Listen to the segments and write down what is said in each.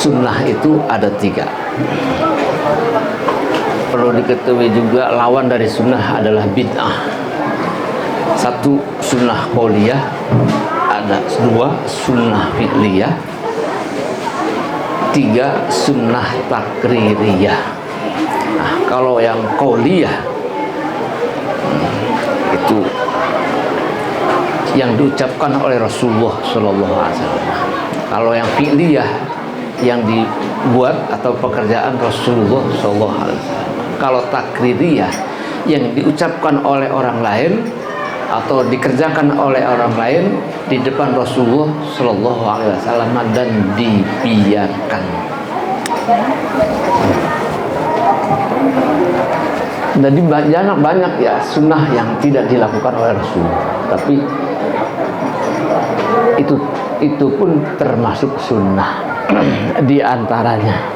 sunnah itu ada 3. Perlu diketahui juga lawan dari sunnah adalah bid'ah. 1 sunnah qauliyah, ada 2 sunnah fi'liyah, 3 sunnah takririyah. Nah, kalau yang qauliyah itu yang diucapkan oleh Rasulullah Shallallahu Alaihi Wasallam. Kalau yang fi'liyah yang dibuat atau pekerjaan Rasulullah Shallallahu Alaihi Wasallam. Kalau takririyah yang diucapkan oleh orang lain atau dikerjakan oleh orang lain di depan Rasulullah Shallallahu Alaihi Wasallam dan dibiarkan. Jadi banyak ya sunnah yang tidak dilakukan oleh Rasulullah, tapi itu pun termasuk sunnah di antaranya.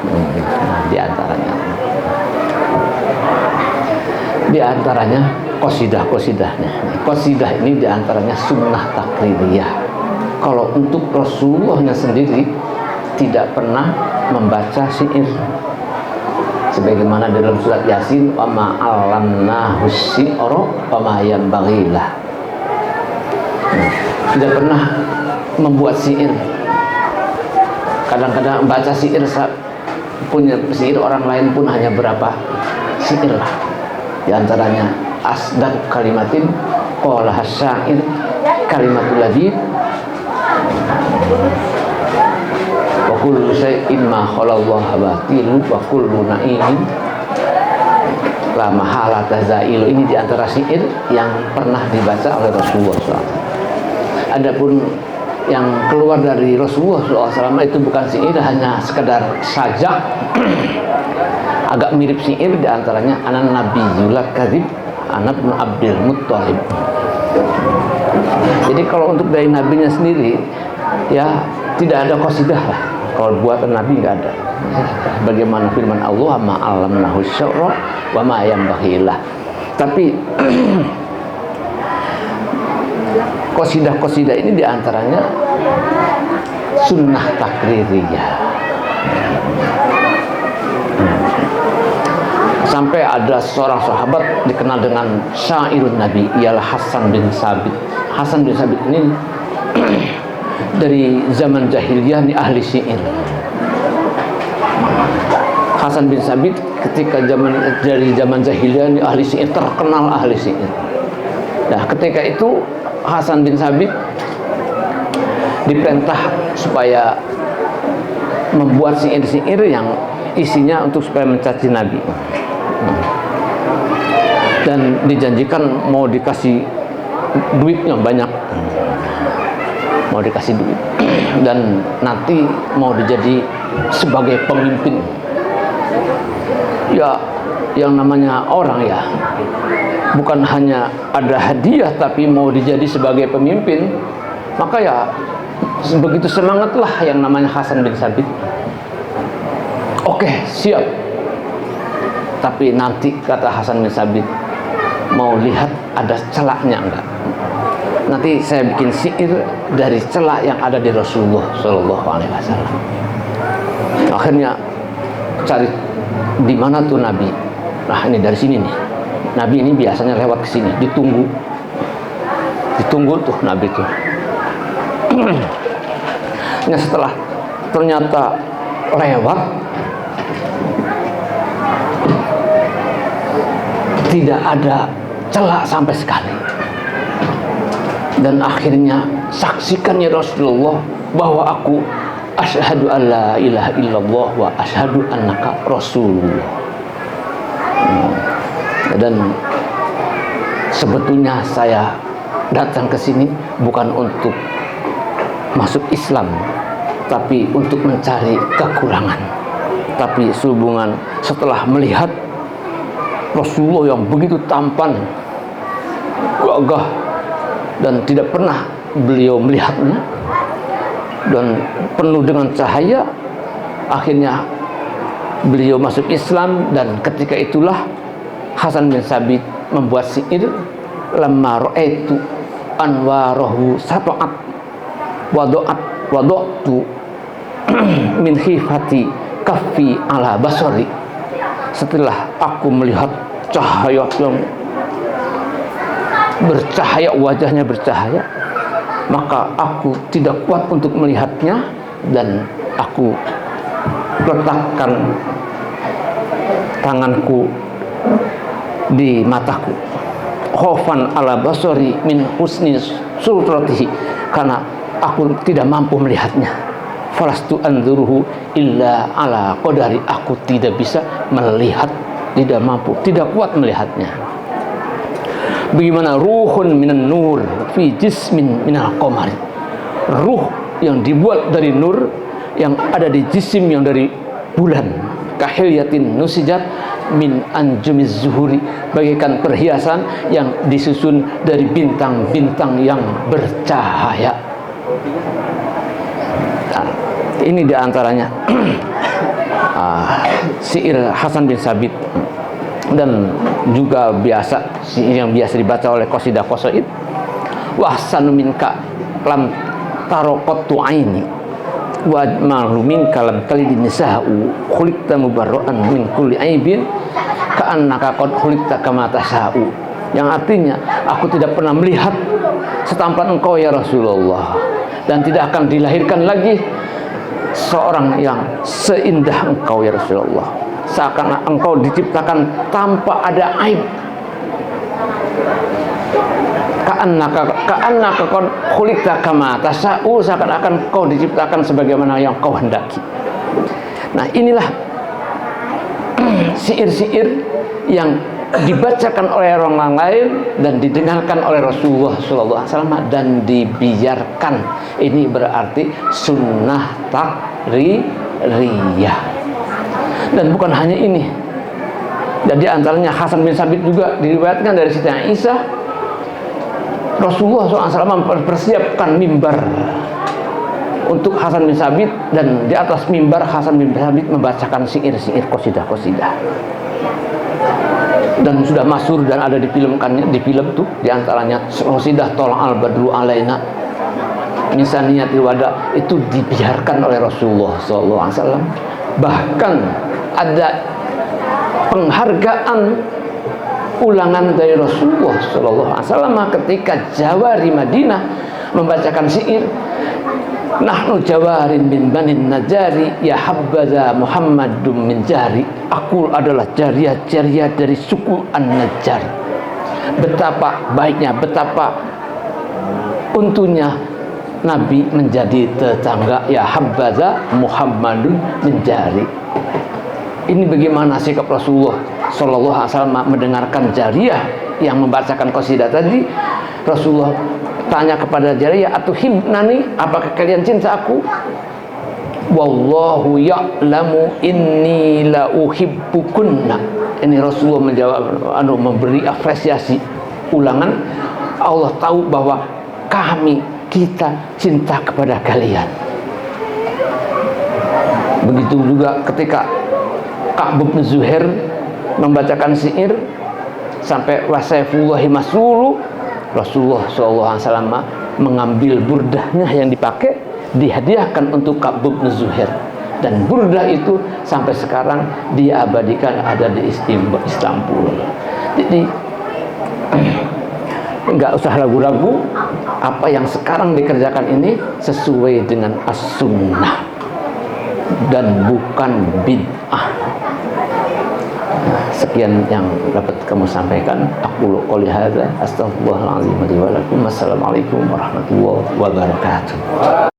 Di antaranya qasidah-qasidahnya. Qasidah ini di antaranya sunnah takririyah. Kalau untuk Rasulullahnya sendiri tidak pernah membaca syair. Sebagaimana dalam surat Yasin, wa ma 'allamnahu syi'ra wa ma yanbaghi lah. Tidak pernah membuat syair. Kadang-kadang baca syair, punya syair orang lain pun hanya berapa syair lah. Di antaranya asdaq kalimatin qala hasyair kalimatul ladzi wa kullu syai'in ma khalallahu batil wa kullu na'imin la mahala tazailu. Ini di antara syair yang pernah dibaca oleh Rasulullah SAW. Adapun yang keluar dari Rasulullah SAW itu bukan syair, hanya sekedar sajak agak mirip syair. Di antaranya anan nabiyul kadzib anak bin Abdul Muttalib. Jadi kalau untuk dari nabinya sendiri ya tidak ada qasidah lah. Kalau buatan nabi nggak ada. Bagaimana firman Allah, ma 'allamnahu syi'ra wa ma yanbaghi lah. Tapi qasidah-qasidah ini diantaranya sunnah takririyah. Sampai ada seorang sahabat dikenal dengan syairun Nabi, ialah Hasan bin Sabit. Hasan bin Sabit ini dari zaman jahiliyah ini ahli syair. Hasan bin Sabit ketika dari zaman jahiliyah ini ahli syair, terkenal ahli syair. Nah, ketika itu Hasan bin Sabit diperintah supaya membuat syair-syair yang isinya untuk supaya mencaci Nabi. Dan dijanjikan mau dikasih duitnya banyak, mau dikasih duit, dan nanti mau dijadi sebagai pemimpin. Ya, yang namanya orang ya, bukan hanya ada hadiah tapi mau dijadi sebagai pemimpin, maka ya begitu semangatlah yang namanya Hasan bin Sabit. Oke, siap. Tapi nanti kata Hasan bin Sabit, mau lihat ada celaknya enggak? Nanti saya bikin syair dari celak yang ada di Rasulullah Shallallahu Alaihi Wasallam. Akhirnya cari di mana tuh Nabi. Nah, ini dari sini nih. Nabi ini biasanya lewat ke sini, ditunggu tuh Nabi tuh. Nah, setelah ternyata lewat, tidak ada celah sampai sekali. Dan akhirnya saksikan ya Rasulullah bahwa aku asyhadu an la ilaha illallah wa asyhadu annaka rasulullah. Dan sebetulnya saya datang ke sini bukan untuk masuk Islam, tapi untuk mencari kekurangan. Tapi sehubungan setelah melihat Rasulullah yang begitu tampan, gagah, dan tidak pernah beliau melihatnya, dan penuh dengan cahaya, akhirnya beliau masuk Islam. Dan ketika itulah Hasan bin Sabit membuat syair, lamma ra'aitu anwarahu sata'at wada'tu min khifati kaffi ala basari, setelah aku melihat cahaya yang bercahaya, wajahnya bercahaya, maka aku tidak kuat untuk melihatnya dan aku letakkan tanganku di mataku, khofan ala basari min husni suratihi, karena aku tidak mampu melihatnya. Falastu anzuruhu illa ala qadari, aku tidak bisa melihat, tidak mampu, tidak kuat melihatnya. Bagaimana ruhun minan nur fi jismin minal qamari, ruh yang dibuat dari nur yang ada di jisim yang dari bulan, kahilyatin nusijat min anjumiz zuhuri, bagaikan perhiasan yang disusun dari bintang-bintang yang bercahaya. Nah, ini diantaranya syair Hasan bin Sabit, dan juga syair yang biasa dibaca oleh qasidah qasaid. Wa ahsanu minka lam taraqatu aini wa ma'lu minka lam talid nisa'u khuliqta mubarra'an min kulli aibin ka'annaka qad khuliqta kama tasa'u, yang artinya aku tidak pernah melihat setampan engkau ya Rasulullah, dan tidak akan dilahirkan lagi seorang yang seindah engkau ya Rasulullah, seakan engkau diciptakan tanpa ada aib. Ka'annaka qad khuliqta kama tasa'u, seakan-akan kau diciptakan sebagaimana yang kau hendaki. Nah, inilah syair-syair yang dibacakan oleh orang lain dan didengarkan oleh Rasulullah SAW dan dibiarkan. Ini berarti sunnah takririyah. Dan bukan hanya ini. Jadi antaranya Hasan bin Sabit juga diriwayatkan dari Siti Aisyah, Rasulullah SAW mempersiapkan mimbar untuk Hasan bin Sabit, dan di atas mimbar Hasan bin Sabit membacakan syair-syair qasidah-qasidah. Dan sudah masyhur dan ada difilmkannya, di film tuh diantaranya qasidah Tola'al Badru Alaina Misaniyatil Wada, itu dibiarkan oleh Rasulullah SAW. Bahkan ada penghargaan ulangan dari Rasulullah SAW ketika Jawari Madinah membacakan syair, nahnu jawarin bin banin najari ya habbaza Muhammadum min jari, aku adalah jariah-jariah dari suku An-Najjar. Betapa baiknya, betapa untungnya Nabi menjadi tetangga ya habbaza Muhammadun min jari. Ini bagaimana sikap Rasulullah Sallallahu Alaihi Wasallam mendengarkan jariyah yang membacakan qasidah tadi. Rasulullah tanya kepada jariyah, atuhibnani, apakah kalian cinta aku? Wallahu ya'lamu inni la uhibbukunna. Ini Rasulullah menjawab, memberi apresiasi ulangan. Allah tahu bahwa kita cinta kepada kalian. Begitu juga ketika Ka'b bin Zuhair membacakan syair sampai wasaifullahi masulu, Rasulullah SAW mengambil burdahnya yang dipakai, dihadiahkan untuk Ka'b bin Zuhair, dan burdah itu sampai sekarang diabadikan ada di Istanbul. Jadi nggak usah ragu-ragu, apa yang sekarang dikerjakan ini sesuai dengan as-sunnah dan bukan bid'ah. Sekian yang dapat kamu sampaikan. Aku qouli hadza astaghfirullahalazim wa lakum. Wassalamualaikum warahmatullahi wabarakatuh.